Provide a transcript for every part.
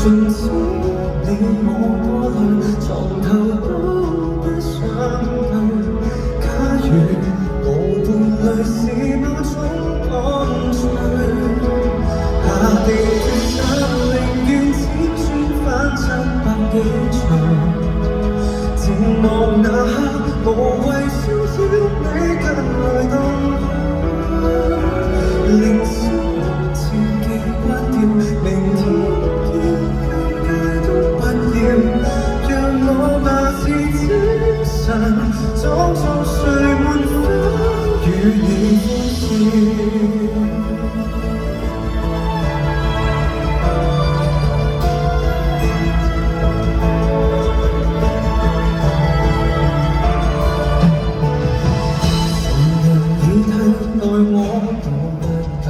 盡知你我過來，床頭都不想對。假如無伴侶是某種乾脆，下地鐵站寧願輾轉反側百幾場。靜望那刻，無謂騷擾你近來動向，令心前記關掉，明天見世界都不要，讓我把持精神，裝作睡滿花與你歡笑。愛我不介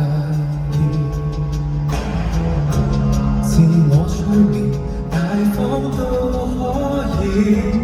意，自我催眠大方都可以。